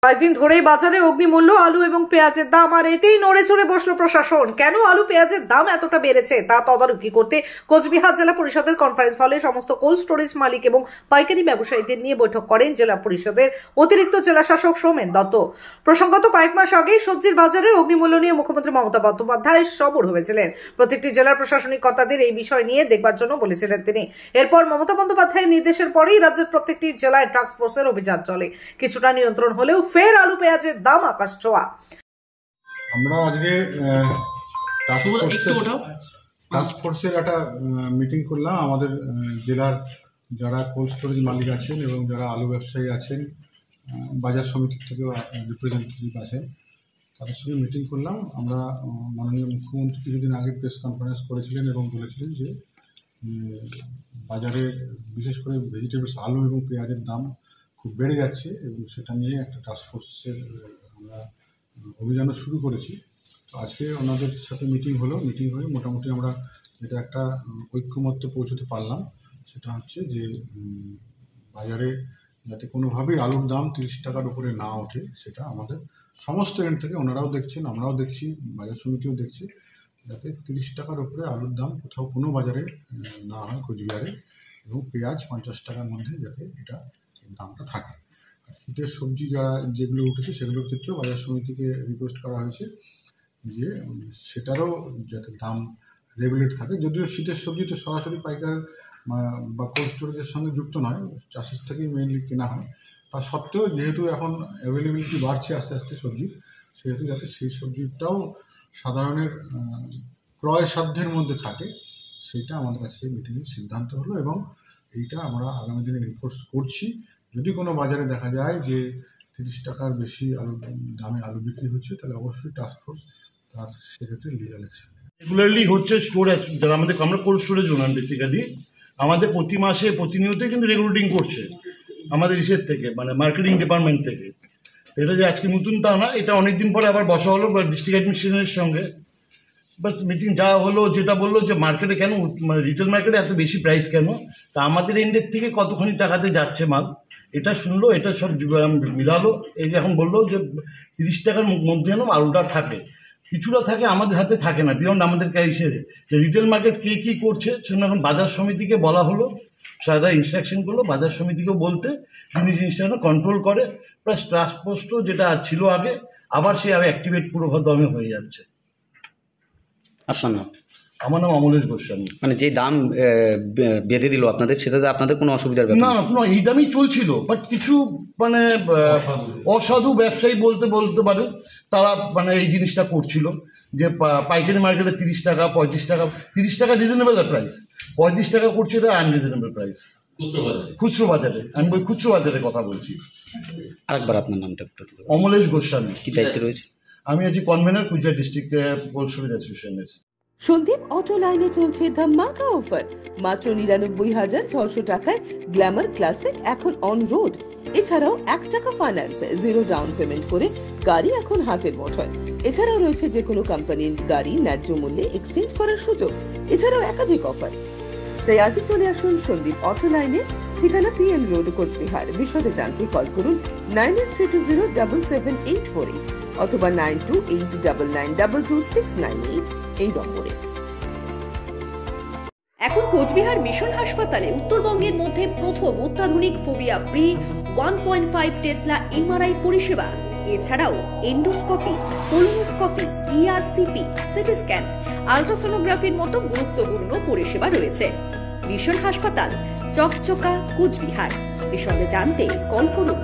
কয়েকদিন ধরেই বাজারে অগ্নিমূল্য আলু এবং পেঁয়াজের দাম, আর এতেই নড়ে চড়ে বসলো প্রশাসন। কেন আলু পেঁয়াজের দাম এতটা বেড়েছে তা তদারকি করতে কোচবিহার জেলা পরিষদের কনফারেন্স হলে সমস্ত কোল্ড স্টোরেজ মালিক এবং পাইকারি ব্যবসায়ীদের নিয়ে বৈঠক করেন জেলা পরিষদের অতিরিক্ত জেলা শাসক সৌমেন দত্ত। প্রসঙ্গত কয়েক মাস আগেই সবজির বাজারে অগ্নিমূল্য নিয়ে মুখ্যমন্ত্রী মমতা বন্দ্যোপাধ্যায় সরব হয়েছিলেন। প্রত্যেকটি জেলার প্রশাসনিক কর্তাদের এই বিষয় নিয়ে দেখবার জন্য বলেছিলেন তিনি। এরপর মমতা বন্দ্যোপাধ্যায়ের নির্দেশের পরেই রাজ্যের প্রত্যেকটি জেলায় টাস্ক ফোর্সের অভিযান চলে। কিছুটা নিয়ন্ত্রণ হলেও ফের আলু পেঁয়াজের দাম আকাশ ছোঁয়া। আমরা আজকে টাস্ক ফোর্সের একটা মিটিং করলাম। আমাদের জেলার যারা কোল্ড স্টোরেজ মালিক আছেন এবং যারা আলু ব্যবসায়ী আছেন, বাজার সমিতির থেকেও রিপ্রেজেন্টেটিভ আছেন, তাদের সঙ্গে মিটিং করলাম। আমরা মাননীয় মুখ্যমন্ত্রী কিছুদিন আগে প্রেস কনফারেন্স করেছিলেন এবং বলেছিলেন যে বাজারে বিশেষ করে ভেজিটেবলস আলু এবং পেঁয়াজের দাম খুব বেড়ে যাচ্ছে এবং সেটা নিয়ে একটা টাস্কফোর্সের আমরা অভিযানও শুরু করেছি। তো আজকে ওনাদের সাথে মিটিং হলো। মিটিং হয়ে মোটামুটি আমরা যেটা একটা ঐক্যমত্যে পৌঁছতে পারলাম, সেটা হচ্ছে যে বাজারে যাতে কোনোভাবেই আলুর দাম 30 টাকার উপরে না ওঠে, সেটা আমাদের সমস্ত এন্ড থেকে ওনারাও দেখছেন, আমরাও দেখছি, বাজার সমিতিও দেখছে, যাতে 30 টাকার উপরে আলুর দাম কোথাও কোনো বাজারে না হয় কোচবিহারে, এবং পেঁয়াজ 50 টাকার মধ্যে যাতে এটা দামটা থাকে। শীতের সবজি যেগুলো উঠেছে সেগুলোর ক্ষেত্রেও বাজার সমিতিকে রিকোয়েস্ট করা হয়েছে যে সেটারও যাতে দাম রেগুলেট থাকে। যদিও শীতের সবজি তো সরাসরি পাইকার বা কোল্ড স্টোরেজের সঙ্গে যুক্ত নয়, চাষির থেকেই মেইনলি কেনা হয়। তা সত্ত্বেও যেহেতু এখন অ্যাভেলেবিলিটি বাড়ছে আস্তে আস্তে সবজির, সেহেতু যাতে সেই সবজিটাও সাধারণের ক্রয় সাধ্যের মধ্যে থাকে, সেইটা আমাদের আজকে মিটিংয়ের সিদ্ধান্ত হলো এবং এইটা আমরা আগামী দিনে এনফোর্স করছি। যদি কোনো বাজারে দেখা যায় যে 30 টাকার বেশি দামে আলু বিক্রি হচ্ছে, তাহলে অবশ্যই টাস্কফোর্স তার সেক্ষেত্রে লিগাল অ্যাকশন নেবে। রেগুলারলি হচ্ছে স্টোরেজ, যারা আমরা কোল্ড স্টোরেজ ওনার বেসিক্যালি আমাদের প্রতি মাসে প্রতিনিয়তই কিন্তু রেগুলেটিং করছে আমাদের ইসের থেকে, মানে মার্কেটিং ডিপার্টমেন্ট থেকে। এটা যে আজকে নতুন তা না, এটা অনেকদিন পরে আবার বসা হলো ডিস্ট্রিক্ট অ্যাডমিনিস্ট্রেশনের সঙ্গে। বাস মিটিং যা হলো, যেটা বললো যে মার্কেটে কেন রিটেল মার্কেটে এত বেশি প্রাইস কেন, তা আমাদের এন্ডের থেকে কতখানি টাকাতে যাচ্ছে মাল, এটা শুনলো, এটা সব মিলালো। এই এখন বললো যে 30 টাকার মধ্যে যেন আলুটা থাকে, কিছুটা থাকে, আমাদের হাতে থাকে না, বিয়ন্ড আমাদের হিসেবে যে রিটেল মার্কেট কে কী করছে সেজন্য এখন বাজার সমিতিকে বলা হলো, সারা ইনস্ট্রাকশন করলো বাজার সমিতিকেও বলতে, যিনি জিনিসটা যেন কন্ট্রোল করে। প্লাস ট্রান্সপোর্টও যেটা ছিল আগে, আবার সে আবার অ্যাক্টিভেট পুরোভাবে হয়ে যাচ্ছে। আপনার নাম? আমার নাম অমলেশ গোস্বামী। মানে যে দাম বেঁধে দিল আপনাদের, সেটাতে আপনাদের কোনো অসুবিধার ব্যাপার না? কোনো এই দামই চলছিল, বাট কিছু মানে অসাধু ব্যবসায়ী বলতে পারেন, তারা মানে এই জিনিসটা করছিল যে পাইকারি মার্কেটে 30 টাকা 35 টাকা, 30 টাকা রিজনেবল প্রাইস, 35 টাকা করছে এটা আনরিজনেবল প্রাইস খুচরো বাজারে। আমি খুচরো বাজারের কথা বলছি। আরেকবার আপনার নামটা? অমলেশ গোস্বামী। কি দায়িত্ব রয়েছে? আমি আছি convener Cooch Behar district cold storage অ্যাসোসিয়েশনের। সন্দীপ অটো লাইনে চলছে ধামাকা অফার। মাত্র 99,600 টাকায় গ্ল্যামার ক্লাসিক এখন অন রোড। এছাড়াও 1 টাকা ফাইন্যান্স, 0 ডাউন পেমেন্ট করে গাড়ি এখন হাতের মুঠোয়। এছাড়াও রয়েছে যে কোনো কোম্পানির গাড়ি ন্যায্য মূল্যে এক্সচেঞ্জ করার সুযোগ। এছাড়াও একাধিক অফার। তাই আজই চলে আসুন সন্দীপ অটো লাইনে, ঠিকানা পিএম রোড, কোচবিহার। বিশদে জানতে কল করুন 9832077848 অথবা 9289922698 এই নম্বরে। এখন কোচবিহার মিশন হাসপাতালে উত্তরবঙ্গের মধ্যে প্রথম অত্যাধুনিক ফোবিয়া ফ্রি 1.5 টেসলা এমআরআই পরিষেবা। এছাড়াও endoscopy, colonoscopy, ERCP, CT scan, আল্ট্রাসোনোগ্রাফির মতো গুরুত্বপূর্ণ পরিষেবা রয়েছে। মিশন হাসপাতাল, চকচকা, কোচবিহার। বিশদে জানতে কল করুন